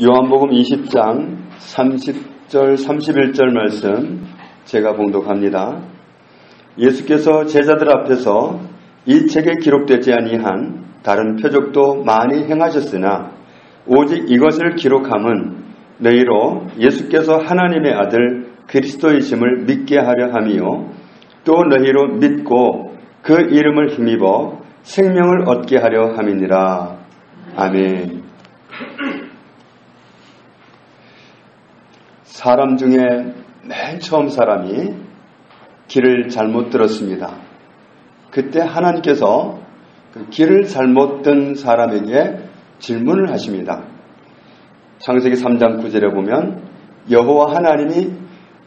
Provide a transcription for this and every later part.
요한복음 20장 30절 31절 말씀 제가 봉독합니다. 예수께서 제자들 앞에서 이 책에 기록되지 아니한 다른 표적도 많이 행하셨으나 오직 이것을 기록함은 너희로 예수께서 하나님의 아들 그리스도이심을 믿게 하려 함이요 또 너희로 믿고 그 이름을 힘입어 생명을 얻게 하려 함이니라. 아멘. 사람 중에 맨 처음 사람이 길을 잘못 들었습니다. 그때 하나님께서 그 길을 잘못 든 사람에게 질문을 하십니다. 창세기 3장 9절에 보면 여호와 하나님이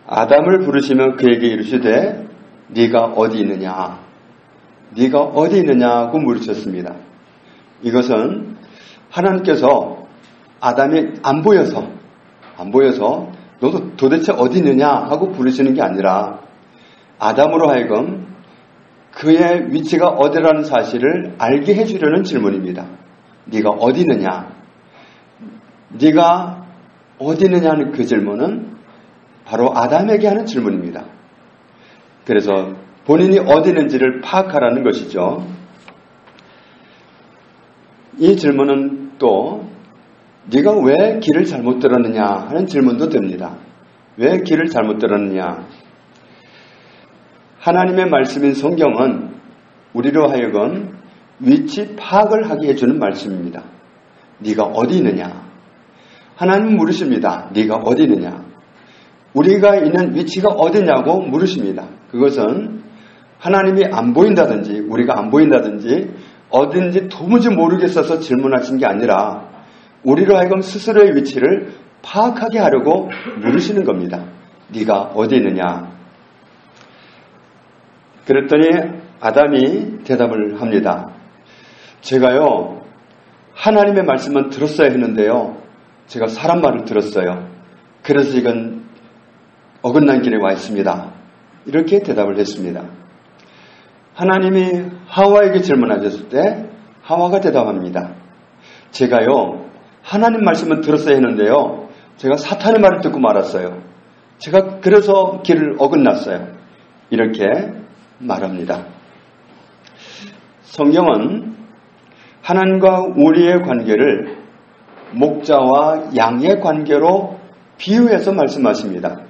아담을 부르시며 그에게 이르시되 네가 어디 있느냐? 네가 어디 있느냐고 물으셨습니다. 이것은 하나님께서 아담이 안 보여서 너도 도대체 어디 있느냐 하고 부르시는 게 아니라 아담으로 하여금 그의 위치가 어디라는 사실을 알게 해주려는 질문입니다. 네가 어디 있느냐? 네가 어디 있느냐 하는 그 질문은 바로 아담에게 하는 질문입니다. 그래서 본인이 어디 있는지를 파악하라는 것이죠. 이 질문은 또 네가 왜 길을 잘못 들었느냐 하는 질문도 됩니다. 왜 길을 잘못 들었느냐? 하나님의 말씀인 성경은 우리로 하여금 위치 파악을 하게 해주는 말씀입니다. 네가 어디 있느냐? 하나님은 물으십니다. 네가 어디 있느냐? 우리가 있는 위치가 어디냐고 물으십니다. 그것은 하나님이 안 보인다든지 우리가 안 보인다든지 어딘지 도무지 모르겠어서 질문하신 게 아니라 우리로 하여금 스스로의 위치를 파악하게 하려고 물으시는 겁니다. 네가 어디 있느냐? 그랬더니 아담이 대답을 합니다. 제가요 하나님의 말씀은 들었어야 했는데요 제가 사람 말을 들었어요. 그래서 이건 어긋난 길에 와 있습니다. 이렇게 대답을 했습니다. 하나님이 하와에게 질문하셨을 때 하와가 대답합니다. 제가요 하나님 말씀은 들었어야 했는데요 제가 사탄의 말을 듣고 말았어요. 제가 그래서 길을 어긋났어요. 이렇게 말합니다. 성경은 하나님과 우리의 관계를 목자와 양의 관계로 비유해서 말씀하십니다.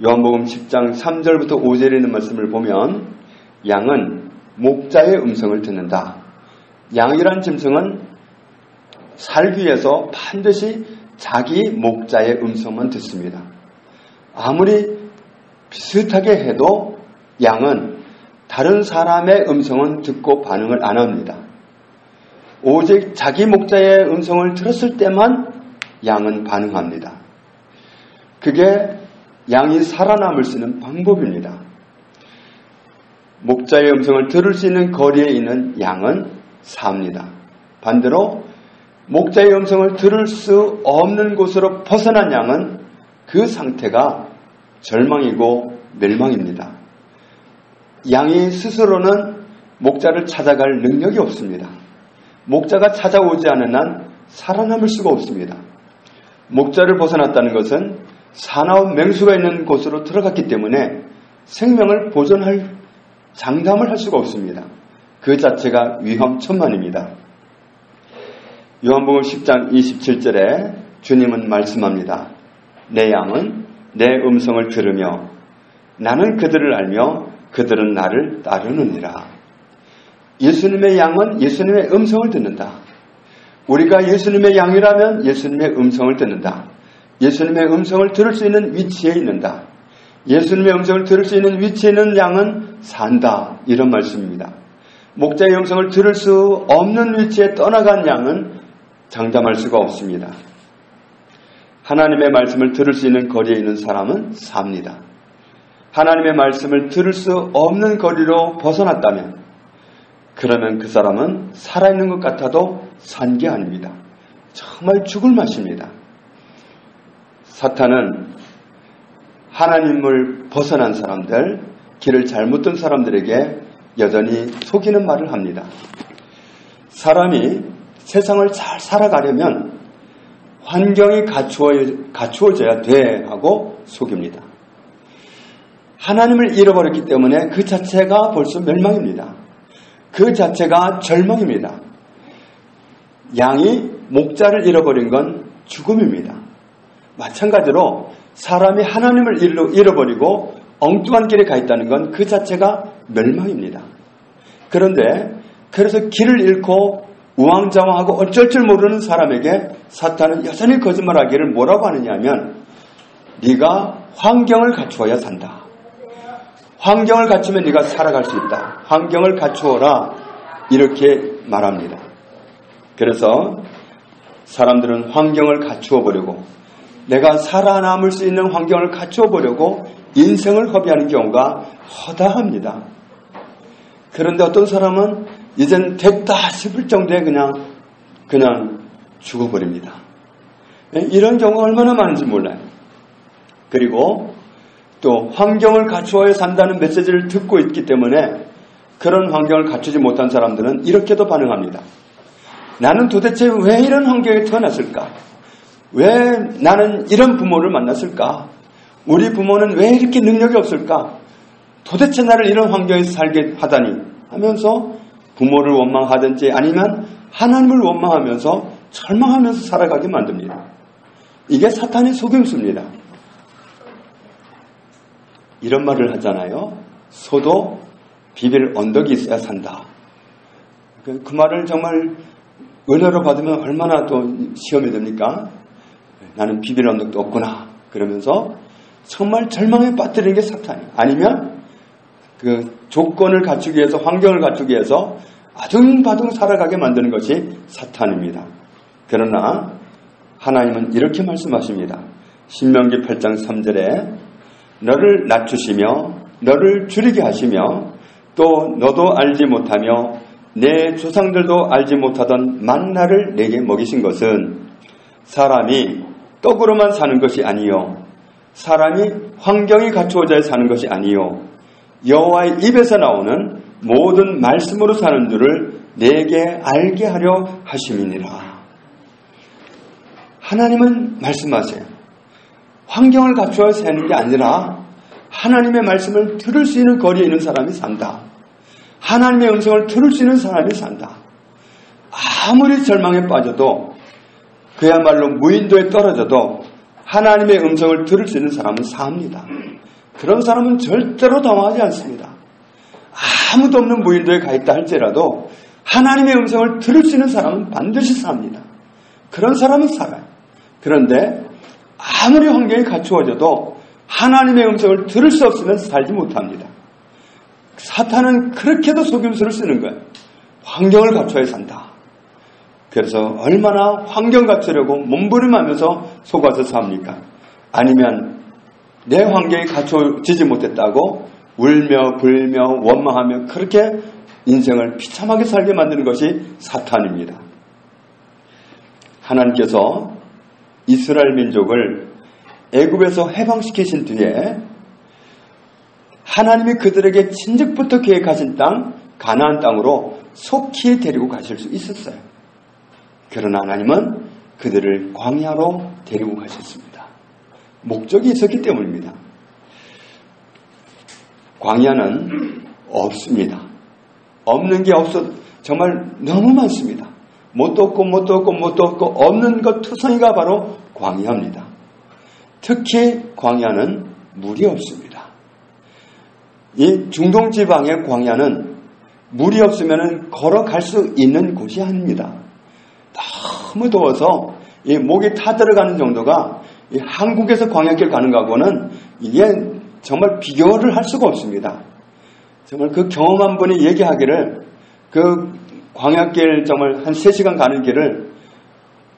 요한복음 10장 3절부터 5절에 있는 말씀을 보면 양은 목자의 음성을 듣는다. 양이란 짐승은 살기 위해서 반드시 자기 목자의 음성만 듣습니다. 아무리 비슷하게 해도 양은 다른 사람의 음성은 듣고 반응을 안 합니다. 오직 자기 목자의 음성을 들었을 때만 양은 반응합니다. 그게 양이 살아남을 수 있는 방법입니다. 목자의 음성을 들을 수 있는 거리에 있는 양은 삽니다. 반대로 목자의 음성을 들을 수 없는 곳으로 벗어난 양은 그 상태가 절망이고 멸망입니다. 양이 스스로는 목자를 찾아갈 능력이 없습니다. 목자가 찾아오지 않은 한 살아남을 수가 없습니다. 목자를 벗어났다는 것은 사나운 맹수가 있는 곳으로 들어갔기 때문에 생명을 보존할 장담을 할 수가 없습니다. 그 자체가 위험천만입니다. 요한복음 10장 27절에 주님은 말씀합니다. 내 양은 내 음성을 들으며 나는 그들을 알며 그들은 나를 따르느니라. 예수님의 양은 예수님의 음성을 듣는다. 우리가 예수님의 양이라면 예수님의 음성을 듣는다. 예수님의 음성을 들을 수 있는 위치에 있는다. 예수님의 음성을 들을 수 있는 위치에 있는 양은 산다. 이런 말씀입니다. 목자의 음성을 들을 수 없는 위치에 떠나간 양은 장담할 수가 없습니다. 하나님의 말씀을 들을 수 있는 거리에 있는 사람은 삽니다. 하나님의 말씀을 들을 수 없는 거리로 벗어났다면 그러면 그 사람은 살아있는 것 같아도 산 게 아닙니다. 정말 죽을 맛입니다. 사탄은 하나님을 벗어난 사람들, 길을 잘못 든 사람들에게 여전히 속이는 말을 합니다. 사람이 세상을 잘 살아가려면 환경이 갖추어져야 돼 하고 속입니다. 하나님을 잃어버렸기 때문에 그 자체가 벌써 멸망입니다. 그 자체가 절망입니다. 양이 목자를 잃어버린 건 죽음입니다. 마찬가지로 사람이 하나님을 잃어버리고 엉뚱한 길에 가 있다는 건 그 자체가 멸망입니다. 그런데 그래서 길을 잃고 우왕좌왕하고 어쩔 줄 모르는 사람에게 사탄은 여전히 거짓말하기를 뭐라고 하느냐 하면 네가 환경을 갖추어야 산다. 환경을 갖추면 네가 살아갈 수 있다. 환경을 갖추어라. 이렇게 말합니다. 그래서 사람들은 환경을 갖추어 보려고 내가 살아남을 수 있는 환경을 갖추어 보려고 인생을 허비하는 경우가 허다합니다. 그런데 어떤 사람은 이젠 됐다 싶을 정도에 그냥 죽어버립니다. 이런 경우가 얼마나 많은지 몰라요. 그리고 또 환경을 갖추어야 산다는 메시지를 듣고 있기 때문에 그런 환경을 갖추지 못한 사람들은 이렇게도 반응합니다. 나는 도대체 왜 이런 환경에 태어났을까? 왜 나는 이런 부모를 만났을까? 우리 부모는 왜 이렇게 능력이 없을까? 도대체 나를 이런 환경에서 살게 하다니 하면서 부모를 원망하든지 아니면 하나님을 원망하면서 절망하면서 살아가게 만듭니다. 이게 사탄의 속임수입니다. 이런 말을 하잖아요. 소도 비빌 언덕이 있어야 산다. 그 말을 정말 은혜로 받으면 얼마나 또 시험이 됩니까? 나는 비빌 언덕도 없구나. 그러면서 정말 절망에 빠뜨리는 게 사탄이에요. 아니면 그 조건을 갖추기 위해서 환경을 갖추기 위해서 아둥바둥 살아가게 만드는 것이 사탄입니다. 그러나 하나님은 이렇게 말씀하십니다. 신명기 8장 3절에 너를 낮추시며 너를 줄이게 하시며 또 너도 알지 못하며 내 조상들도 알지 못하던 만나를 내게 먹이신 것은 사람이 떡으로만 사는 것이 아니요 사람이 환경이 갖추어져야 사는 것이 아니요 여호와의 입에서 나오는 모든 말씀으로 사는 줄을 내게 알게 하려 하심이니라. 하나님은 말씀하세요. 환경을 갖추어 사는 게 아니라 하나님의 말씀을 들을 수 있는 거리에 있는 사람이 산다. 하나님의 음성을 들을 수 있는 사람이 산다. 아무리 절망에 빠져도 그야말로 무인도에 떨어져도 하나님의 음성을 들을 수 있는 사람은 삽니다. 그런 사람은 절대로 당황하지 않습니다. 아무도 없는 무인도에 가 있다 할지라도 하나님의 음성을 들을 수 있는 사람은 반드시 삽니다. 그런 사람은 살아요. 그런데 아무리 환경이 갖추어져도 하나님의 음성을 들을 수 없으면 살지 못합니다. 사탄은 그렇게도 속임수를 쓰는 거예요. 환경을 갖춰야 산다. 그래서 얼마나 환경 갖추려고 몸부림하면서 속아서 삽니까? 아니면 내 환경이 갖춰지지 못했다고 울며 불며 원망하며 그렇게 인생을 비참하게 살게 만드는 것이 사탄입니다. 하나님께서 이스라엘 민족을 애굽에서 해방시키신 뒤에 하나님이 그들에게 진즉부터 계획하신 땅 가나안 땅으로 속히 데리고 가실 수 있었어요. 그러나 하나님은 그들을 광야로 데리고 가셨습니다. 목적이 있었기 때문입니다. 광야는 없습니다. 없는 게 없어 정말 너무 많습니다. 뭣도 없고 없는 것 투성이가 바로 광야입니다. 특히 광야는 물이 없습니다. 이 중동 지방의 광야는 물이 없으면 걸어갈 수 있는 곳이 아닙니다. 너무 더워서 이 목이 타들어가는 정도가 이 한국에서 광야길 가는 거하고는 이게 정말 비교를 할 수가 없습니다. 정말 그 경험한 분이 얘기하기를 그 광야길 정말 한 3시간 가는 길을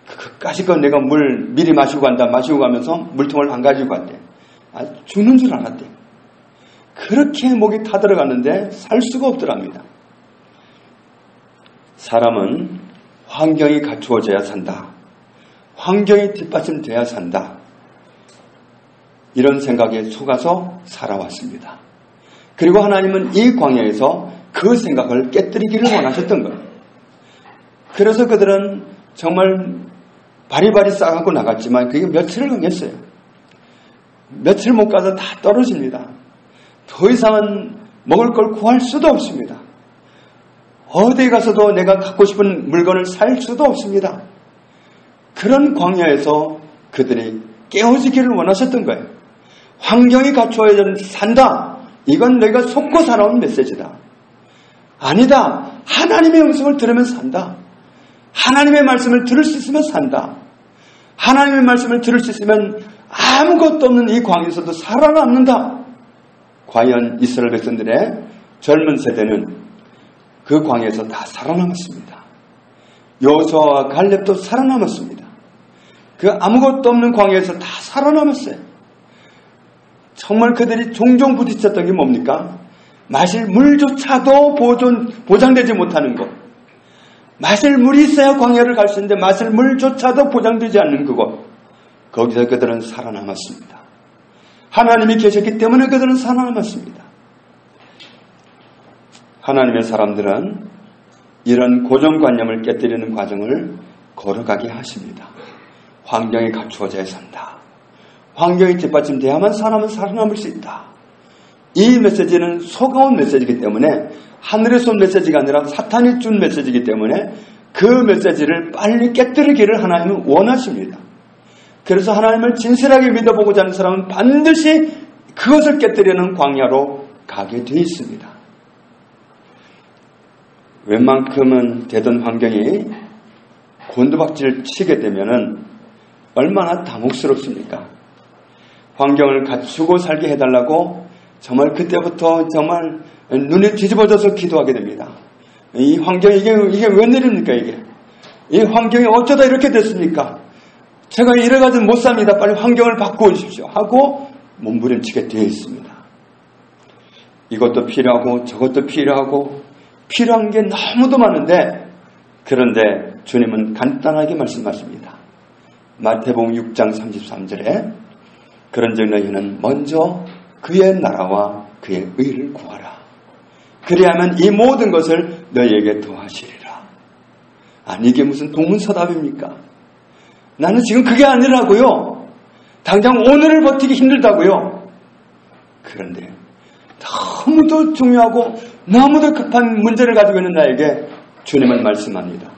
그까짓 내가 물 미리 마시고 간다. 마시고 가면서 물통을 안 가지고 갔대. 죽는 줄 알았대. 그렇게 목이 타들어갔는데 살 수가 없더랍니다. 사람은 환경이 갖추어져야 산다. 환경이 뒷받침돼야 산다. 이런 생각에 속아서 살아왔습니다. 그리고 하나님은 이 광야에서 그 생각을 깨뜨리기를 원하셨던 거예요. 그래서 그들은 정말 바리바리 싸갖고 나갔지만 그게 며칠을 가겠어요. 며칠 못 가서 다 떨어집니다. 더 이상은 먹을 걸 구할 수도 없습니다. 어디에 가서도 내가 갖고 싶은 물건을 살 수도 없습니다. 그런 광야에서 그들이 깨어지기를 원하셨던 거예요. 환경이 갖추어야 산다. 이건 내가 속고 살아온 메시지다. 아니다. 하나님의 음성을 들으면 산다. 하나님의 말씀을 들을 수 있으면 산다. 하나님의 말씀을 들을 수 있으면 아무것도 없는 이 광야에서도 살아남는다. 과연 이스라엘 백성들의 젊은 세대는 그 광야에서 다 살아남았습니다. 여호수아와 갈렙도 살아남았습니다. 그 아무것도 없는 광야에서 다 살아남았어요. 정말 그들이 종종 부딪혔던 게 뭡니까? 마실 물조차도 보장되지 못하는 것. 마실 물이 있어야 광야를 갈 수 있는데 마실 물조차도 보장되지 않는 그것. 거기서 그들은 살아남았습니다. 하나님이 계셨기 때문에 그들은 살아남았습니다. 하나님의 사람들은 이런 고정관념을 깨뜨리는 과정을 걸어가게 하십니다. 환경이 갖추어져야 산다. 환경이 뒷받침돼야만 사람은 살아남을 수 있다. 이 메시지는 속아온 메시지이기 때문에 하늘에서 온 메시지가 아니라 사탄이 준 메시지이기 때문에 그 메시지를 빨리 깨뜨리기를 하나님은 원하십니다. 그래서 하나님을 진실하게 믿어보고자 하는 사람은 반드시 그것을 깨뜨리는 광야로 가게 되어 있습니다. 웬만큼은 되던 환경이 곤두박질 치게 되면은 얼마나 당혹스럽습니까? 환경을 갖추고 살게 해달라고 정말 그때부터 정말 눈이 뒤집어져서 기도하게 됩니다. 이 환경이 이게 웬일입니까 이게? 이 환경이 어쩌다 이렇게 됐습니까? 제가 이래가지고 못 삽니다. 빨리 환경을 바꾸십시오 하고 몸부림치게 되어 있습니다. 이것도 필요하고 저것도 필요하고 필요한 게 너무도 많은데 그런데 주님은 간단하게 말씀하십니다. 마태복음 6장 33절에 그런즉 너희는 먼저 그의 나라와 그의 의를 구하라. 그리하면 이 모든 것을 너희에게 더하시리라. 아니 이게 무슨 동문서답입니까? 나는 지금 그게 아니라고요. 당장 오늘을 버티기 힘들다고요. 그런데 너무도 중요하고 너무도 급한 문제를 가지고 있는 나에게 주님은 말씀합니다.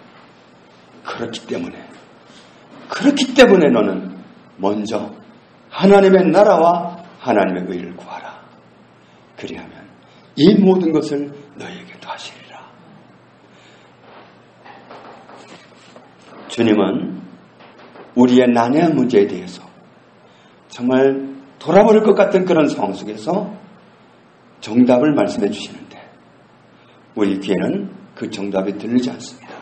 그렇기 때문에 너는 먼저 하나님의 나라와 하나님의 의를 구하라. 그리하면 이 모든 것을 너희에게 더하시리라. 주님은 우리의 난해한 문제에 대해서 정말 돌아버릴 것 같은 그런 상황 속에서 정답을 말씀해 주시는데 우리 귀에는 그 정답이 들리지 않습니다.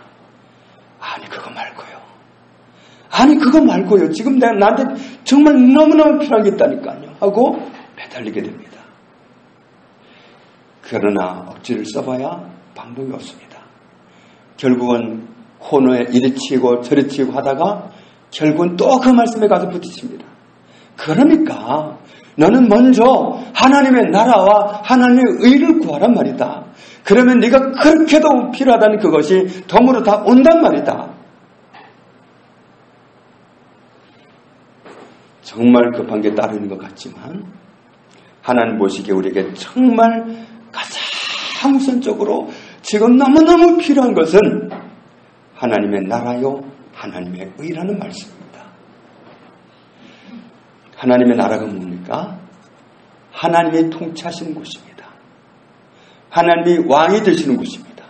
아니 그거 말고요. 지금 나한테 정말 너무너무 필요한 게 있다니까요. 하고 매달리게 됩니다. 그러나 억지를 써봐야 방법이 없습니다. 결국은 코너에 이리 치고 저리 치고 하다가 결국은 또 그 말씀에 가서 부딪힙니다. 그러니까 너는 먼저 하나님의 나라와 하나님의 의를 구하란 말이다. 그러면 네가 그렇게도 필요하다는 그것이 덤으로 다 온단 말이다. 정말 급한 게 따르는 것 같지만 하나님 보시기에 우리에게 정말 가장 우선적으로 지금 너무너무 필요한 것은 하나님의 나라요 하나님의 의라는 말씀입니다. 하나님의 나라가 뭡니까? 하나님이 통치하시는 곳입니다. 하나님이 왕이 되시는 곳입니다.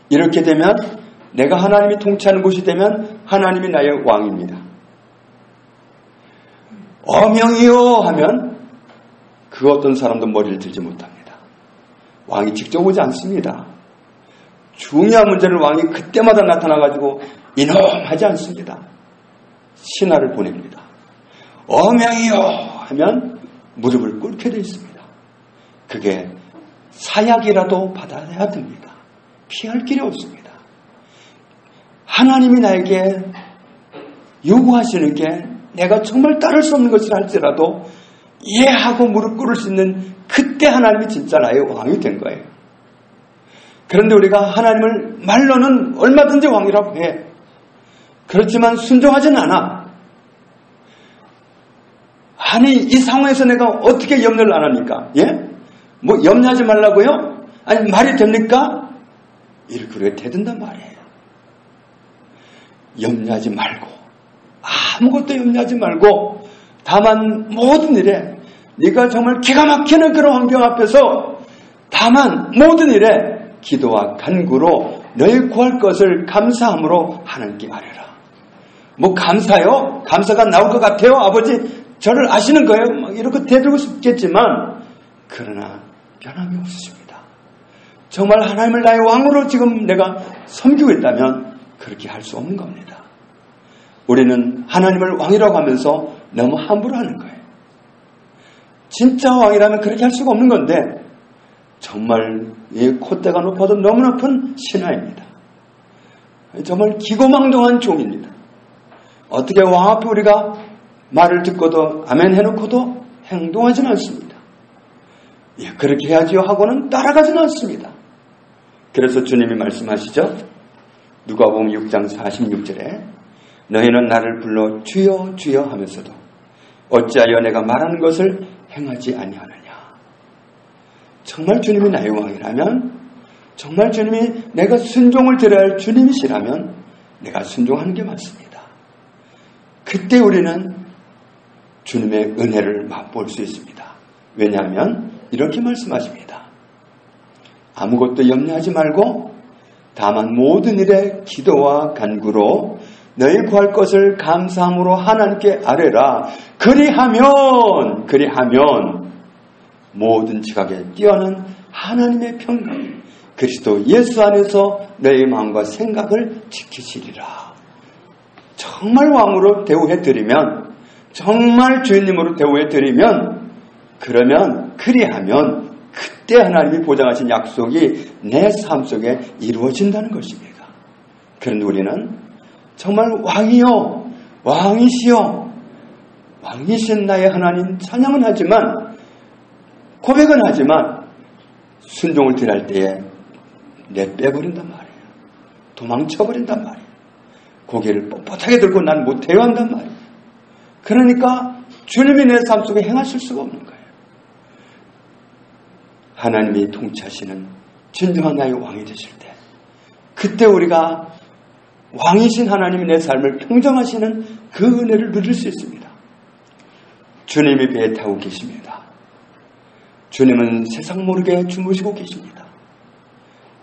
이렇게 되면 내가 하나님이 통치하는 곳이 되면 하나님이 나의 왕입니다. 어명이요 하면 그 어떤 사람도 머리를 들지 못합니다. 왕이 직접 오지 않습니다. 중요한 문제를 왕이 그때마다 나타나가지고 이놈 하지 않습니다. 신하를 보냅니다. 어명이요 하면 무릎을 꿇게 되어 있습니다. 그게 사약이라도 받아야 됩니다. 피할 길이 없습니다. 하나님이 나에게 요구하시는 게 내가 정말 따를 수 없는 것을 할지라도 이해하고 무릎 꿇을 수 있는 그때 하나님이 진짜 나의 왕이 된 거예요. 그런데 우리가 하나님을 말로는 얼마든지 왕이라고 해. 그렇지만 순종하진 않아. 아니, 이 상황에서 내가 어떻게 염려를 안 합니까? 예? 뭐 염려하지 말라고요? 아니, 말이 됩니까? 이렇게 우리가 대든단 말이에요. 염려하지 말고, 아무것도 염려하지 말고, 다만 모든 일에 네가 정말 기가 막히는 그런 환경 앞에서 다만 모든 일에 기도와 간구로 너희 구할 것을 감사함으로 하나님께 아뢰라. 뭐 감사요? 감사가 나올 것 같아요? 아버지 저를 아시는 거예요? 막 이렇게 대들고 싶겠지만 그러나 변함이 없으십니다. 정말 하나님을 나의 왕으로 지금 내가 섬기고 있다면 그렇게 할 수 없는 겁니다. 우리는 하나님을 왕이라고 하면서 너무 함부로 하는 거예요. 진짜 왕이라면 그렇게 할 수가 없는 건데 정말 이 콧대가 높아도 너무 높은 신하입니다. 정말 기고망동한 종입니다. 어떻게 왕 앞에 우리가 말을 듣고도 아멘 해놓고도 행동하지는 않습니다. 예, 그렇게 해야지요 하고는 따라가지는 않습니다. 그래서 주님이 말씀하시죠. 누가복음 6장 46절에 너희는 나를 불러 주여 주여 하면서도 어찌하여 내가 말하는 것을 행하지 아니하느냐. 정말 주님이 나의 왕이라면, 정말 주님이 내가 순종을 드려야 할 주님이시라면 내가 순종하는 게 맞습니다. 그때 우리는 주님의 은혜를 맛볼 수 있습니다. 왜냐하면 이렇게 말씀하십니다. 아무것도 염려하지 말고 다만 모든 일에 기도와 간구로 너희 구할 것을 감사함으로 하나님께 아뢰라. 그리하면 모든 지각에 뛰어난 하나님의 평강 그리스도 예수 안에서 너희 마음과 생각을 지키시리라. 정말 왕으로 대우해드리면, 정말 주인님으로 대우해드리면, 그리하면 그때 하나님이 보장하신 약속이 내 삶 속에 이루어진다는 것입니다. 그런데 우리는 정말 왕이요, 왕이시여, 왕이신 나의 하나님 찬양은 하지만, 고백은 하지만 순종을 드릴 때에 내빼버린단 말이에요. 도망쳐버린단 말이에요. 고개를 뻣뻣하게 들고 난 못해요 한단 말이에요. 그러니까 주님이 내 삶 속에 행하실 수가 없는 거예요. 하나님이 통치하시는 진정한 나의 왕이 되실 때, 그때 우리가 왕이신 하나님이 내 삶을 평정하시는 그 은혜를 누릴 수 있습니다. 주님이 배에 타고 계십니다. 주님은 세상 모르게 주무시고 계십니다.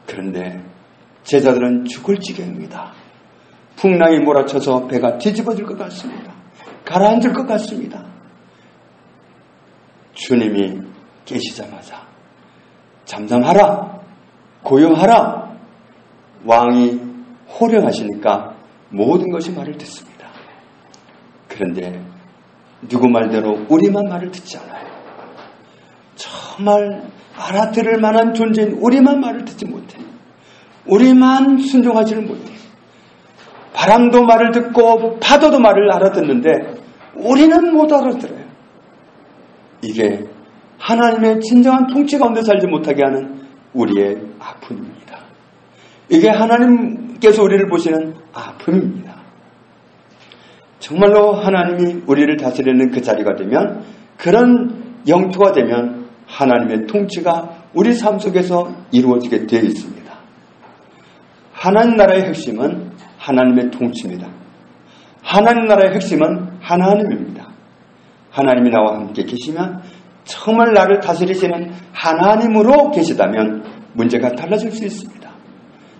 그런데 제자들은 죽을 지경입니다. 풍랑이 몰아쳐서 배가 뒤집어질 것 같습니다. 가라앉을 것 같습니다. 주님이 계시자마자 잠잠하라, 고요하라. 왕이 호령하시니까 모든 것이 말을 듣습니다. 그런데 누구 말대로 우리만 말을 듣지 않아요. 정말 알아들을 만한 존재인 우리만 말을 듣지 못해요. 우리만 순종하지를 못해요. 바람도 말을 듣고 파도도 말을 알아듣는데 우리는 못 알아들어요. 이게 하나님의 진정한 통치 가운데 살지 못하게 하는 우리의 아픔입니다. 이게 하나님께서 우리를 보시는 아픔입니다. 정말로 하나님이 우리를 다스리는 그 자리가 되면, 그런 영토가 되면 하나님의 통치가 우리 삶 속에서 이루어지게 되어 있습니다. 하나님 나라의 핵심은 하나님의 통치입니다. 하나님 나라의 핵심은 하나님입니다. 하나님이 나와 함께 계시면, 정말 나를 다스리시는 하나님으로 계시다면 문제가 달라질 수 있습니다.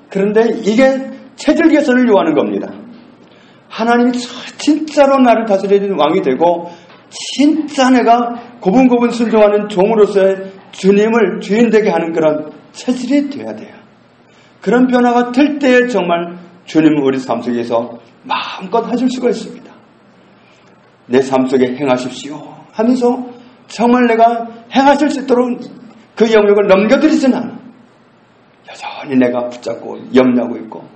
그런데 이게 체질 개선을 요하는 겁니다. 하나님이 진짜로 나를 다스리는 왕이 되고, 진짜 내가 고분고분 순종하는 종으로서의 주님을 주인 되게 하는 그런 체질이 되어야 돼요. 그런 변화가 될 때에 정말 주님은 우리 삶 속에서 마음껏 하실 수가 있습니다. 내 삶 속에 행하십시오 하면서 정말 내가 행하실 수 있도록 그 영역을 넘겨드리지는 않아. 여전히 내가 붙잡고 염려하고 있고,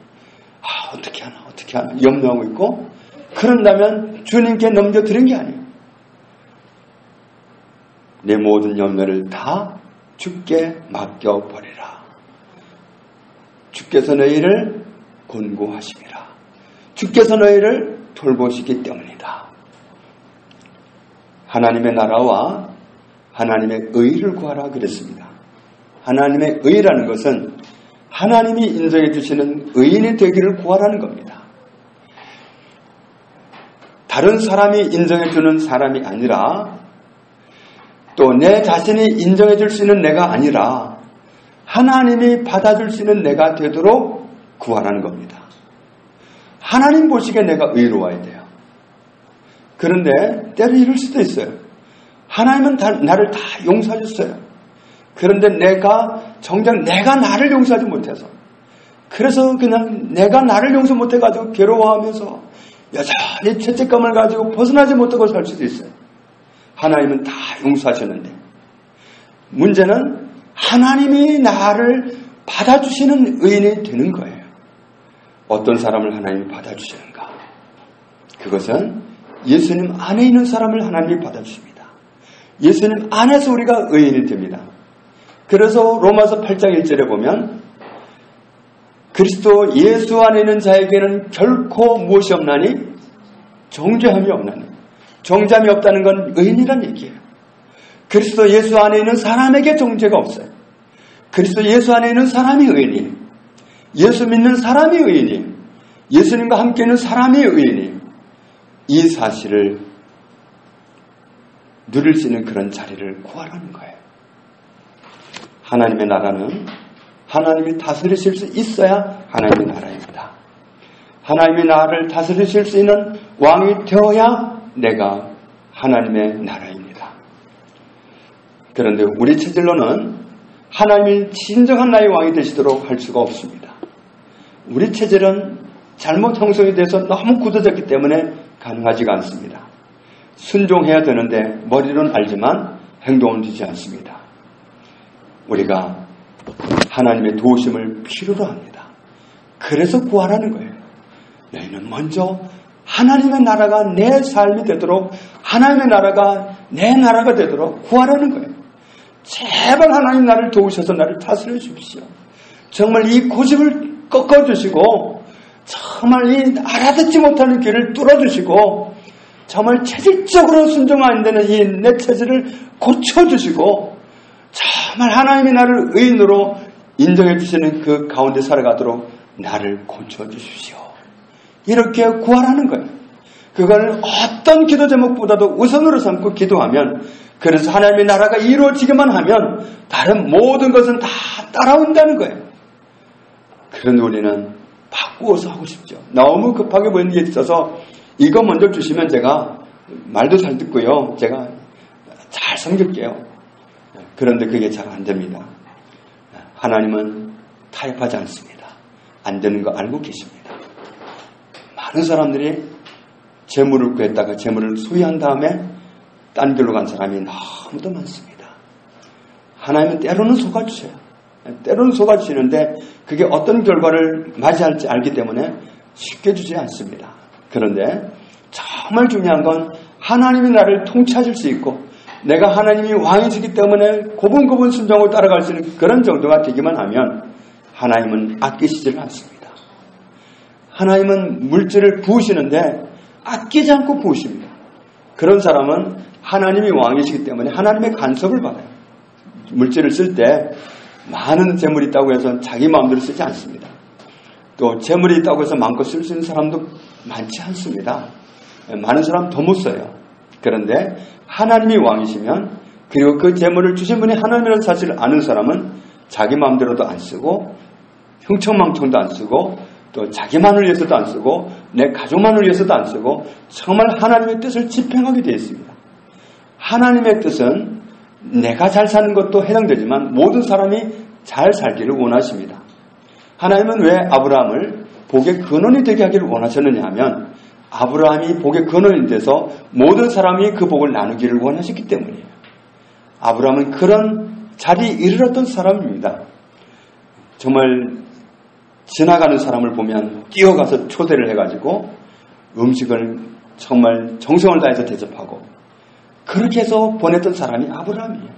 어떻게 하나 염려하고 있고, 그런다면 주님께 넘겨드린 게 아니에요. 내 모든 염려를 다 주께 맡겨버리라. 주께서 너희를 곤고하심이라. 주께서 너희를 돌보시기 때문이다. 하나님의 나라와 하나님의 의를 구하라 그랬습니다. 하나님의 의라는 것은 하나님이 인정해 주시는 의인이 되기를 구하라는 겁니다. 다른 사람이 인정해 주는 사람이 아니라 또 내 자신이 인정해 줄 수 있는 내가 아니라 하나님이 받아줄 수 있는 내가 되도록 구하라는 겁니다. 하나님 보시기에 내가 의로워야 돼요. 그런데 때로 이럴 수도 있어요. 하나님은 나를 다 용서해 줬어요. 그런데 정작 내가 나를 용서하지 못해서, 그래서 그냥 내가 나를 용서 못해가지고 괴로워하면서 여전히 죄책감을 가지고 벗어나지 못하고 살 수도 있어요. 하나님은 다 용서하셨는데, 문제는 하나님이 나를 받아주시는 의인이 되는 거예요. 어떤 사람을 하나님이 받아주시는가? 그것은 예수님 안에 있는 사람을 하나님이 받아주십니다. 예수님 안에서 우리가 의인이 됩니다. 그래서 로마서 8장 1절에 보면 그리스도 예수 안에 있는 자에게는 결코 무엇이 없나니 정죄함이 없나니. 정죄함이 없다는 건 의인이란 얘기예요. 그리스도 예수 안에 있는 사람에게 정죄가 없어요. 그리스도 예수 안에 있는 사람이 의인이에요. 예수 믿는 사람이 의인이에요. 예수님과 함께 있는 사람이 의인이에요. 이 사실을 누릴 수 있는 그런 자리를 구하라는 거예요. 하나님의 나라는 하나님이 다스리실 수 있어야 하나님의 나라입니다. 하나님의 나라를 다스리실 수 있는 왕이 되어야 내가 하나님의 나라입니다. 그런데 우리 체질로는 하나님이 진정한 나의 왕이 되시도록 할 수가 없습니다. 우리 체질은 잘못 형성이 돼서 너무 굳어졌기 때문에 가능하지가 않습니다. 순종해야 되는데 머리로는 알지만 행동은 되지 않습니다. 우리가 하나님의 도우심을 필요로 합니다. 그래서 구하라는 거예요. 너희는 먼저 하나님의 나라가 내 삶이 되도록, 하나님의 나라가 내 나라가 되도록 구하라는 거예요. 제발 하나님 나를 도우셔서 나를 다스려 주십시오. 정말 이 고집을 꺾어주시고, 정말 이 알아듣지 못하는 귀를 뚫어주시고, 정말 체질적으로 순종 안 되는 이 내 체질을 고쳐주시고, 정말 하나님이 나를 의인으로 인정해 주시는 그 가운데 살아가도록 나를 고쳐주십시오. 이렇게 구하라는 거예요. 그걸 어떤 기도 제목보다도 우선으로 삼고 기도하면, 그래서 하나님의 나라가 이루어지기만 하면 다른 모든 것은 다 따라온다는 거예요. 그런데 우리는 바꾸어서 하고 싶죠. 너무 급하게 보이는 게 있어서 이거 먼저 주시면 제가 말도 잘 듣고요, 제가 잘 섬길게요. 그런데 그게 잘 안 됩니다. 하나님은 타협하지 않습니다. 안 되는 거 알고 계십니다. 많은 사람들이 재물을 구했다가 재물을 소유한 다음에 딴 길로 간 사람이 너무도 많습니다. 하나님은 때로는 속아주세요. 때로는 속아주시는데 그게 어떤 결과를 맞이할지 알기 때문에 쉽게 주지 않습니다. 그런데 정말 중요한 건 하나님이 나를 통치하실 수 있고 내가 하나님이 왕이시기 때문에 고분고분 순종을 따라갈 수 있는 그런 정도가 되기만 하면 하나님은 아끼시지를 않습니다. 하나님은 물질을 부으시는데 아끼지 않고 부으십니다. 그런 사람은 하나님이 왕이시기 때문에 하나님의 간섭을 받아요. 물질을 쓸 때 많은 재물이 있다고 해서 자기 마음대로 쓰지 않습니다. 또 재물이 있다고 해서 마음껏 쓸 수 있는 사람도 많지 않습니다. 많은 사람 더 못 써요. 그런데 하나님이 왕이시면, 그리고 그 재물을 주신 분이 하나님이라는 사실을 아는 사람은 자기 마음대로도 안 쓰고 흥청망청도 안 쓰고 또 자기만을 위해서도 안 쓰고 내 가족만을 위해서도 안 쓰고 정말 하나님의 뜻을 집행하게 되어 있습니다. 하나님의 뜻은 내가 잘 사는 것도 해당되지만 모든 사람이 잘 살기를 원하십니다. 하나님은 왜 아브라함을 복의 근원이 되게 하기를 원하셨느냐 하면 아브라함이 복의 근원이 돼서 모든 사람이 그 복을 나누기를 원하셨기 때문이에요. 아브라함은 그런 자리에 이르렀던 사람입니다. 정말 지나가는 사람을 보면 뛰어가서 초대를 해가지고 음식을 정말 정성을 다해서 대접하고 그렇게 해서 보냈던 사람이 아브라함이에요.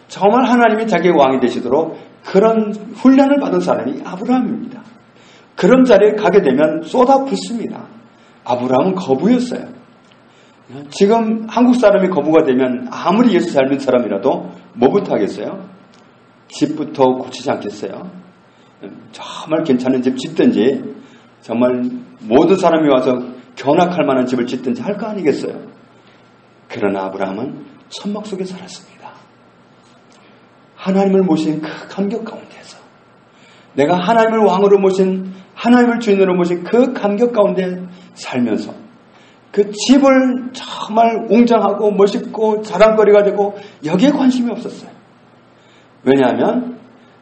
정말 하나님이 자기의 왕이 되시도록 그런 훈련을 받은 사람이 아브라함입니다. 그런 자리에 가게 되면 쏟아붓습니다. 아브라함은 거부였어요. 지금 한국 사람이 거부가 되면 아무리 예수 잘 믿는 사람이라도 뭐부터 하겠어요? 집부터 고치지 않겠어요? 정말 괜찮은 집 짓든지 정말 모든 사람이 와서 견학할 만한 집을 짓든지 할 거 아니겠어요? 그러나 아브라함은 천막 속에 살았습니다. 하나님을 모신 그 감격 가운데서 내가 하나님을 왕으로 모신 하나님을 주인으로 모신 그 감격 가운데 살면서 그 집을 정말 웅장하고 멋있고 자랑거리가 되고 여기에 관심이 없었어요. 왜냐하면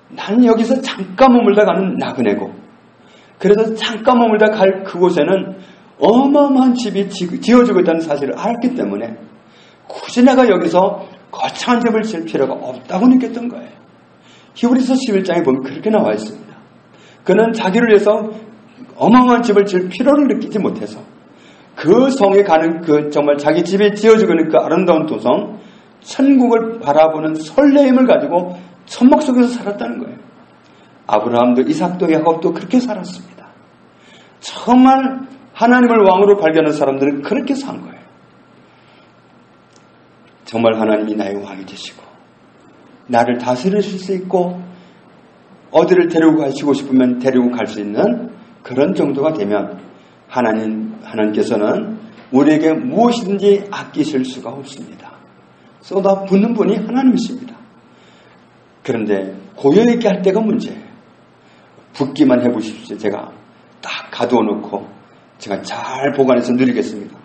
나는 여기서 잠깐 머물다 가는 나그네고 그래서 잠깐 머물다 갈 그곳에는 어마어마한 집이 지어지고 있다는 사실을 알았기 때문에 굳이 내가 여기서 거창한 집을 지을 필요가 없다고 느꼈던 거예요. 히브리서 11장에 보면 그렇게 나와 있습니다. 그는 자기를 위해서 어마어마한 집을 지을 필요를 느끼지 못해서 그 성에 가는 그 정말 자기 집이 지어지고 있는 그 아름다운 도성 천국을 바라보는 설레임을 가지고 천막 속에서 살았다는 거예요. 아브라함도 이삭도 야곱도 그렇게 살았습니다. 정말 하나님을 왕으로 발견한 사람들은 그렇게 산 거예요. 정말 하나님이 나의 왕이 되시고 나를 다스리실 수 있고 어디를 데리고 가시고 싶으면 데리고 갈 수 있는 그런 정도가 되면 하나님께서는 우리에게 무엇이든지 아끼실 수가 없습니다. 쏟아붓는 분이 하나님이십니다. 그런데 고여있게 할 때가 문제예요. 붓기만 해보십시오. 제가 딱 가두어 놓고 제가 잘 보관해서 누리겠습니다.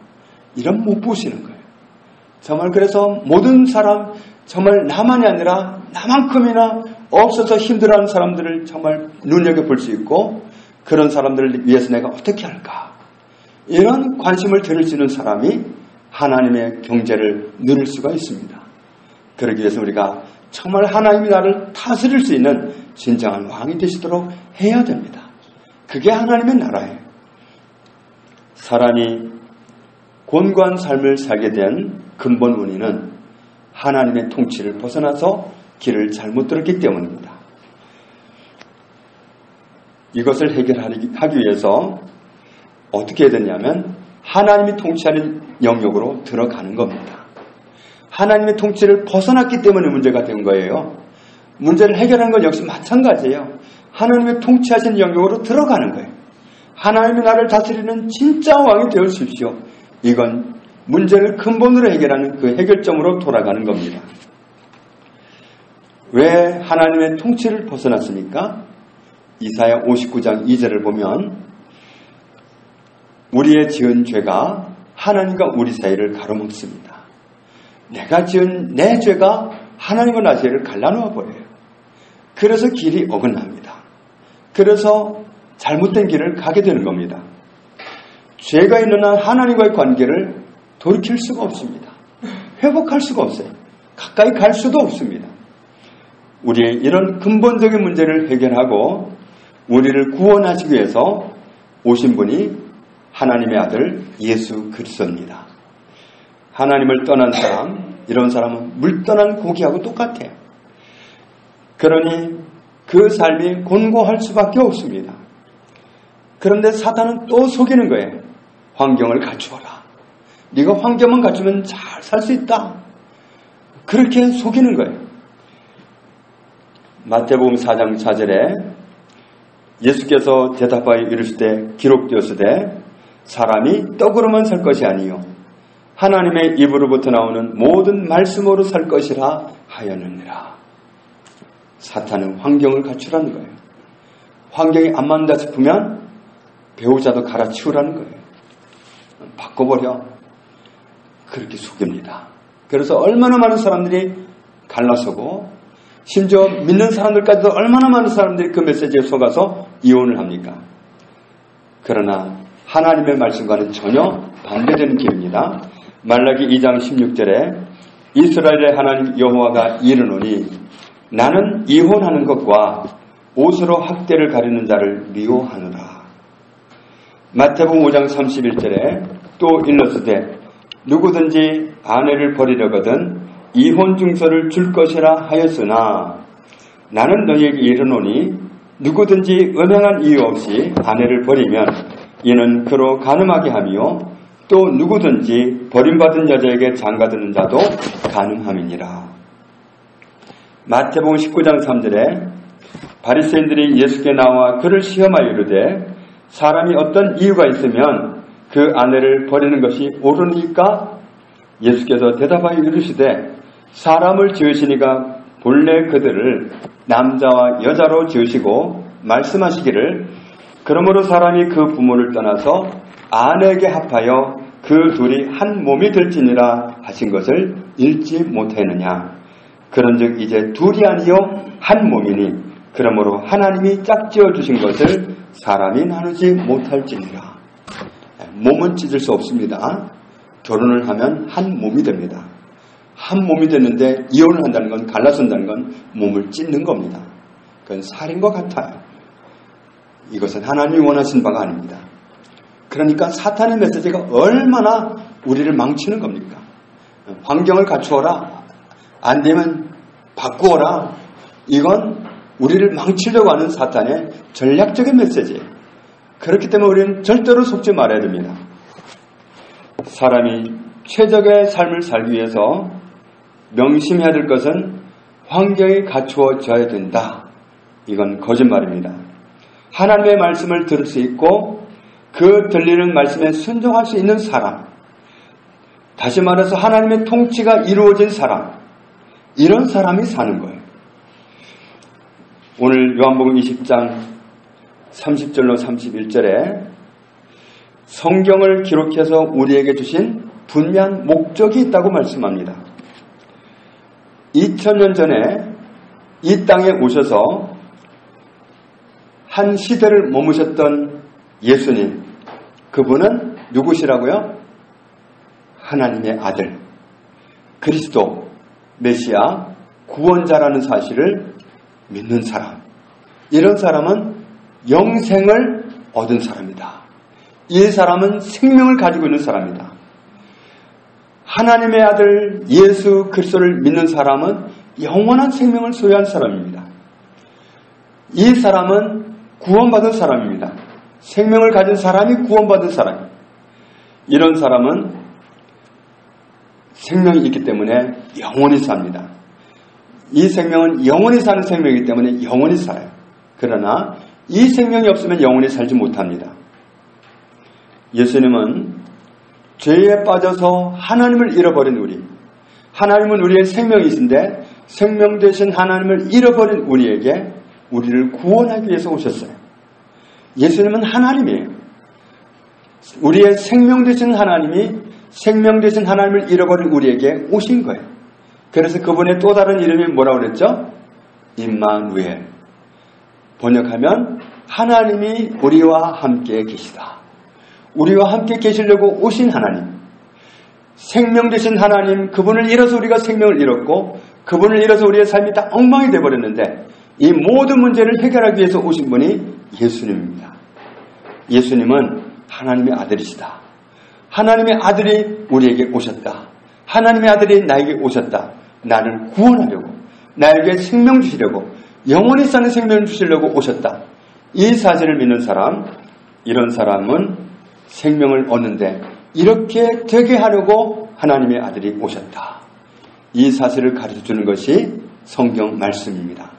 이런 못 보시는 거예요. 정말 그래서 모든 사람 정말 나만이 아니라 나만큼이나 없어서 힘들어하는 사람들을 정말 눈여겨볼 수 있고 그런 사람들을 위해서 내가 어떻게 할까 이런 관심을 들을 수 있는 사람이 하나님의 경제를 누릴 수가 있습니다. 그러기 위해서 우리가 정말 하나님이 나를 다스릴 수 있는 진정한 왕이 되시도록 해야 됩니다. 그게 하나님의 나라예요. 사람이 곤고한 삶을 살게 된 근본 원인은 하나님의 통치를 벗어나서 길을 잘못 들었기 때문입니다. 이것을 해결하기 위해서 어떻게 해야 되냐면 하나님이 통치하는 영역으로 들어가는 겁니다. 하나님의 통치를 벗어났기 때문에 문제가 된 거예요. 문제를 해결하는 건 역시 마찬가지예요. 하나님의 통치하신 영역으로 들어가는 거예요. 하나님이 나를 다스리는 진짜 왕이 되어주십시오. 이건 문제를 근본으로 해결하는 그 해결점으로 돌아가는 겁니다. 왜 하나님의 통치를 벗어났습니까? 이사야 59장 2절을 보면 우리의 지은 죄가 하나님과 우리 사이를 가로막습니다. 내가 지은 내 죄가 하나님과 나 사이를 갈라놓아 버려요. 그래서 길이 어긋납니다. 그래서 잘못된 길을 가게 되는 겁니다. 죄가 있는 한 하나님과의 관계를 돌이킬 수가 없습니다. 회복할 수가 없어요. 가까이 갈 수도 없습니다. 우리의 이런 근본적인 문제를 해결하고 우리를 구원하시기 위해서 오신 분이 하나님의 아들 예수 그리스도입니다. 하나님을 떠난 사람, 이런 사람은 물 떠난 고기하고 똑같아요. 그러니 그 삶이 곤고할 수밖에 없습니다. 그런데 사탄은 또 속이는 거예요. 환경을 갖추어라. 네가 환경만 갖추면 잘 살 수 있다. 그렇게 속이는 거예요. 마태복음 4장 4절에 예수께서 대답하여 이르실 때 기록되었으되 사람이 떡으로만 살 것이 아니요 하나님의 입으로부터 나오는 모든 말씀으로 살 것이라 하였느니라. 사탄은 환경을 갖추라는 거예요. 환경이 안 맞는다 싶으면 배우자도 갈아치우라는 거예요. 바꿔버려. 그렇게 속입니다. 그래서 얼마나 많은 사람들이 갈라서고 심지어 믿는 사람들까지도 얼마나 많은 사람들이 그 메시지에 속아서 이혼을 합니까? 그러나 하나님의 말씀과는 전혀 반대되는 길입니다. 말라기 2장 16절에 이스라엘의 하나님 여호와가 이르노니 나는 이혼하는 것과 옷으로 학대를 가리는 자를 미워하노라. 마태복음 5장 31절에 또 일렀으되 누구든지 아내를 버리려거든 이혼 증서를 줄 것이라 하였으나 나는 너희에게 이르노니 누구든지 음행한 이유 없이 아내를 버리면 이는 그로 간음하게 하며 또 누구든지 버림받은 여자에게 장가드는 자도 간음함이니라. 마태복음 19장 3절에 바리새인들이 예수께 나와 그를 시험하여 이르되 사람이 어떤 이유가 있으면 그 아내를 버리는 것이 옳으니까? 예수께서 대답하여 이르시되 사람을 지으시니가 본래 그들을 남자와 여자로 지으시고 말씀하시기를 그러므로 사람이 그 부모를 떠나서 아내에게 합하여 그 둘이 한 몸이 될지니라 하신 것을 읽지 못했느냐. 그런즉 이제 둘이 아니요 한 몸이니 그러므로 하나님이 짝지어 주신 것을 사람이 나누지 못할지니라. 몸은 찢을 수 없습니다. 결혼을 하면 한 몸이 됩니다. 한 몸이 됐는데 이혼을 한다는 건, 갈라선다는 건 몸을 찢는 겁니다. 그건 살인과 같아요. 이것은 하나님이 원하신 바가 아닙니다. 그러니까 사탄의 메시지가 얼마나 우리를 망치는 겁니까? 환경을 갖추어라, 안 되면 바꾸어라. 이건 우리를 망치려고 하는 사탄의 전략적인 메시지예요. 그렇기 때문에 우리는 절대로 속지 말아야 됩니다. 사람이 최적의 삶을 살기 위해서 명심해야 될 것은 환경이 갖추어져야 된다. 이건 거짓말입니다. 하나님의 말씀을 들을 수 있고 그 들리는 말씀에 순종할 수 있는 사람, 다시 말해서 하나님의 통치가 이루어진 사람, 이런 사람이 사는 거예요. 오늘 요한복음 20장 30절로 31절에 성경을 기록해서 우리에게 주신 분명한 목적이 있다고 말씀합니다. 2000년 전에 이 땅에 오셔서 한 시대를 머무셨던 예수님, 그분은 누구시라고요? 하나님의 아들, 그리스도, 메시아, 구원자라는 사실을 믿는 사람. 이런 사람은 영생을 얻은 사람이다. 이 사람은 생명을 가지고 있는 사람이다. 하나님의 아들 예수 그리스도를 믿는 사람은 영원한 생명을 소유한 사람입니다. 이 사람은 구원받은 사람입니다. 생명을 가진 사람이 구원받은 사람. 이런 사람은 생명이 있기 때문에 영원히 삽니다. 이 생명은 영원히 사는 생명이기 때문에 영원히 살아요. 그러나 이 생명이 없으면 영원히 살지 못합니다. 예수님은 죄에 빠져서 하나님을 잃어버린 우리, 하나님은 우리의 생명이신데 생명 되신 하나님을 잃어버린 우리에게 우리를 구원하기 위해서 오셨어요. 예수님은 하나님이에요. 우리의 생명 되신 하나님이 생명 되신 하나님을 잃어버린 우리에게 오신 거예요. 그래서 그분의 또 다른 이름이 뭐라고 그랬죠? 임마누엘. 번역하면 하나님이 우리와 함께 계시다. 우리와 함께 계시려고 오신 하나님. 생명 되신 하나님, 그분을 잃어서 우리가 생명을 잃었고 그분을 잃어서 우리의 삶이 다 엉망이 되어버렸는데 이 모든 문제를 해결하기 위해서 오신 분이 예수님입니다. 예수님은 하나님의 아들이시다. 하나님의 아들이 우리에게 오셨다. 하나님의 아들이 나에게 오셨다. 나를 구원하려고, 나에게 생명 주시려고, 영원히 사는 생명을 주시려고 오셨다. 이 사실을 믿는 사람, 이런 사람은 생명을 얻는데 이렇게 되게 하려고 하나님의 아들이 오셨다. 이 사실을 가르쳐주는 것이 성경 말씀입니다.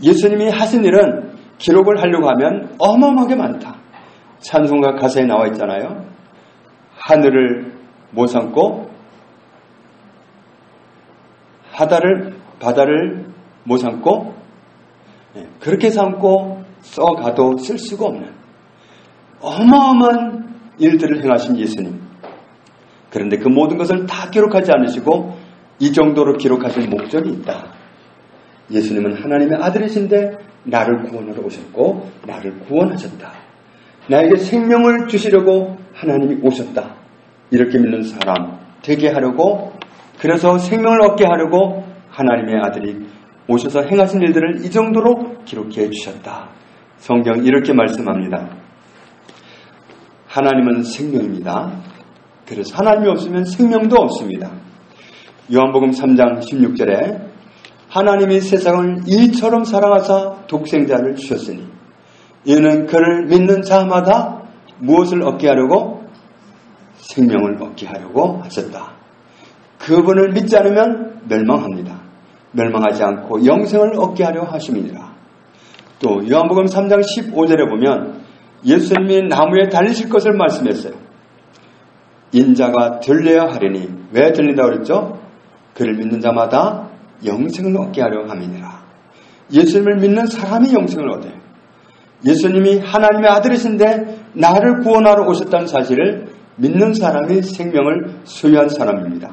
예수님이 하신 일은 기록을 하려고 하면 어마어마하게 많다. 찬송가 가사에 나와 있잖아요. 하늘을 못 삼고 바다를 못 삼고 그렇게 삼고 써가도 쓸 수가 없는 어마어마한 일들을 행하신 예수님. 그런데 그 모든 것을 다 기록하지 않으시고 이 정도로 기록하신 목적이 있다. 예수님은 하나님의 아들이신데 나를 구원하러 오셨고 나를 구원하셨다. 나에게 생명을 주시려고 하나님이 오셨다. 이렇게 믿는 사람 되게 하려고, 그래서 생명을 얻게 하려고 하나님의 아들이 오셔서 행하신 일들을 이 정도로 기록해 주셨다. 성경 이렇게 말씀합니다. 하나님은 생명입니다. 그래서 하나님이 없으면 생명도 없습니다. 요한복음 3장 16절에 하나님이 세상을 이처럼 사랑하사 독생자를 주셨으니 이는 그를 믿는 자마다 무엇을 얻게 하려고? 생명을 얻게 하려고 하셨다. 그분을 믿지 않으면 멸망합니다. 멸망하지 않고 영생을 얻게 하려 하심이니라. 또 요한복음 3장 15절에 보면 예수님이 나무에 달리실 것을 말씀했어요. 인자가 들려야 하리니, 왜 들린다고 그랬죠? 그를 믿는 자마다 영생을 얻게 하려 함이니라. 예수님을 믿는 사람이 영생을 얻어요. 예수님이 하나님의 아들이신데 나를 구원하러 오셨다는 사실을 믿는 사람이 생명을 소유한 사람입니다.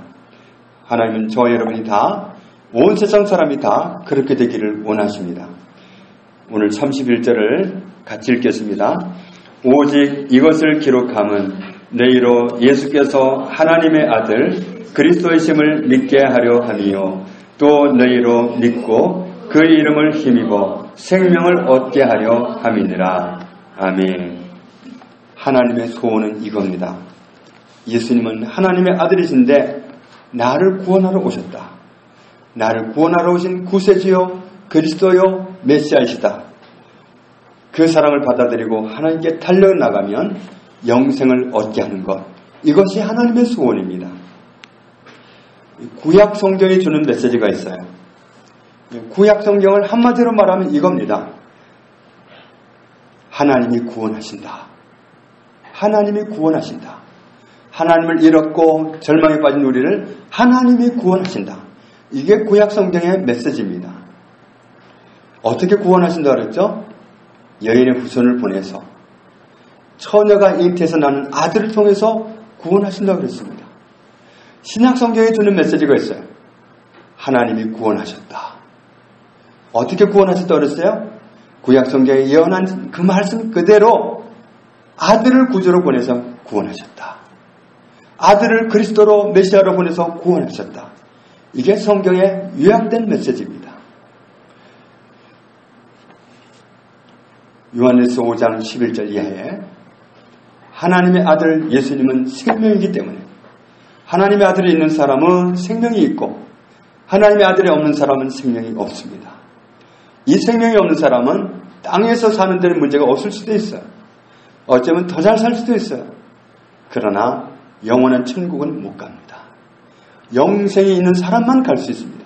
하나님은 저와 여러분이 다, 온 세상 사람이 다 그렇게 되기를 원하십니다. 오늘 31절을 같이 읽겠습니다. 오직 이것을 기록함은 너희로 예수께서 하나님의 아들 그리스도이심을 믿게 하려 함이요 또 너희로 믿고 그 이름을 힘입어 생명을 얻게 하려 함이니라. 아멘. 하나님의 소원은 이겁니다. 예수님은 하나님의 아들이신데 나를 구원하러 오셨다. 나를 구원하러 오신 구세주요 그리스도요 메시아이시다. 그 사랑을 받아들이고 하나님께 달려나가면 영생을 얻게 하는 것, 이것이 하나님의 소원입니다. 구약 성경이 주는 메시지가 있어요. 구약 성경을 한마디로 말하면 이겁니다. 하나님이 구원하신다. 하나님이 구원하신다. 하나님을 잃었고 절망에 빠진 우리를 하나님이 구원하신다. 이게 구약 성경의 메시지입니다. 어떻게 구원하신다 그랬죠? 여인의 후손을 보내서 처녀가 잉태해서 나는 아들을 통해서 구원하신다고 그랬습니다. 신약 성경에 주는 메시지가 있어요. 하나님이 구원하셨다. 어떻게 구원하셨다고 그랬어요? 구약 성경에 예언한 그 말씀 그대로 아들을 구주로 보내서 구원하셨다. 아들을 그리스도로 메시아로 보내서 구원하셨다. 이게 성경에 요약된 메시지입니다. 요한일서 5장 11절 이하에 하나님의 아들 예수님은 생명이기 때문에 하나님의 아들이 있는 사람은 생명이 있고 하나님의 아들이 없는 사람은 생명이 없습니다. 이 생명이 없는 사람은 땅에서 사는 데는 문제가 없을 수도 있어요. 어쩌면 더 잘 살 수도 있어요. 그러나 영원한 천국은 못 갑니다. 영생이 있는 사람만 갈 수 있습니다.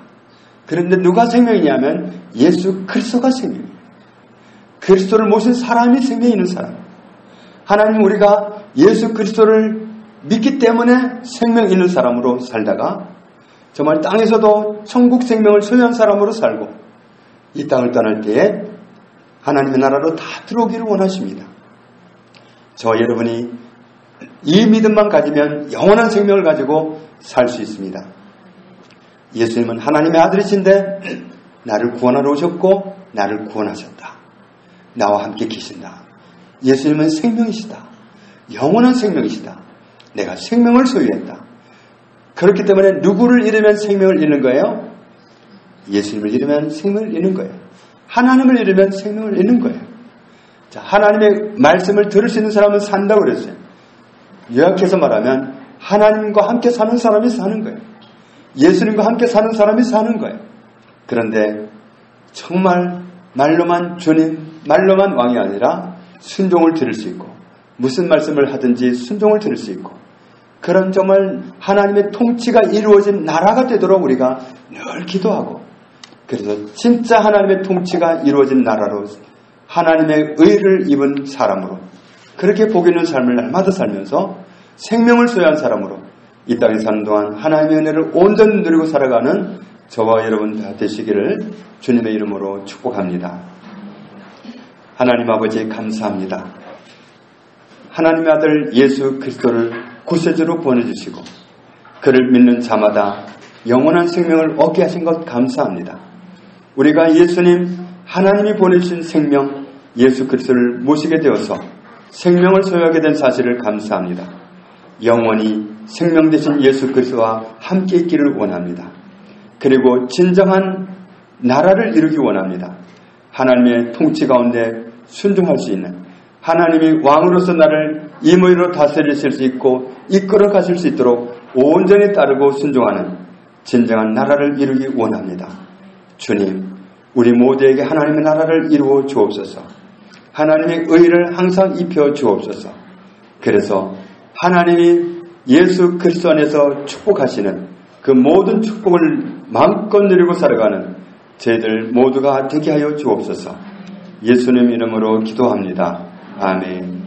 그런데 누가 생명이냐면 예수 그리스도가 생명이에요. 그리스도를 모신 사람이 생명이 있는 사람. 하나님 우리가 예수 그리스도를 믿기 때문에 생명 있는 사람으로 살다가 정말 땅에서도 천국 생명을 소유한 사람으로 살고 이 땅을 떠날 때에 하나님의 나라로 다 들어오기를 원하십니다. 저 여러분이 이 믿음만 가지면 영원한 생명을 가지고 살 수 있습니다. 예수님은 하나님의 아들이신데 나를 구원하러 오셨고 나를 구원하셨다. 나와 함께 계신다. 예수님은 생명이시다. 영원한 생명이시다. 내가 생명을 소유했다. 그렇기 때문에 누구를 잃으면 생명을 잃는 거예요? 예수님을 잃으면 생명을 잃는 거예요. 하나님을 잃으면 생명을 잃는 거예요. 자, 하나님의 말씀을 들을 수 있는 사람은 산다고 그랬어요. 요약해서 말하면 하나님과 함께 사는 사람이 사는 거예요. 예수님과 함께 사는 사람이 사는 거예요. 그런데 정말 말로만 주님, 말로만 왕이 아니라 순종을 들을 수 있고 무슨 말씀을 하든지 순종을 들을 수 있고 그런 정말 하나님의 통치가 이루어진 나라가 되도록 우리가 늘 기도하고 그래서 진짜 하나님의 통치가 이루어진 나라로 하나님의 의를 입은 사람으로 그렇게 복 있는 삶을 날마다 살면서 생명을 소유한 사람으로 이 땅에 사는 동안 하나님의 은혜를 온전히 누리고 살아가는 저와 여러분 다 되시기를 주님의 이름으로 축복합니다. 하나님 아버지 감사합니다. 하나님의 아들 예수 그리스도를 구세주로 보내주시고 그를 믿는 자마다 영원한 생명을 얻게 하신 것 감사합니다. 우리가 예수님 하나님이 보내주신 생명 예수 그리스도를 모시게 되어서 생명을 소유하게 된 사실을 감사합니다. 영원히 생명 되신 예수 그리스도와 함께 있기를 원합니다. 그리고 진정한 나라를 이루기 원합니다. 하나님의 통치 가운데 순종할 수 있는 하나님이 왕으로서 나를 임의로 다스리실 수 있고 이끌어 가실 수 있도록 온전히 따르고 순종하는 진정한 나라를 이루기 원합니다. 주님, 우리 모두에게 하나님의 나라를 이루어 주옵소서. 하나님의 의를 항상 입혀 주옵소서. 그래서 하나님이 예수 그리스도 안에서 축복하시는 그 모든 축복을 마음껏 누리고 살아가는 저희들 모두가 되게 하여 주옵소서. 예수님 이름으로 기도합니다. 아멘.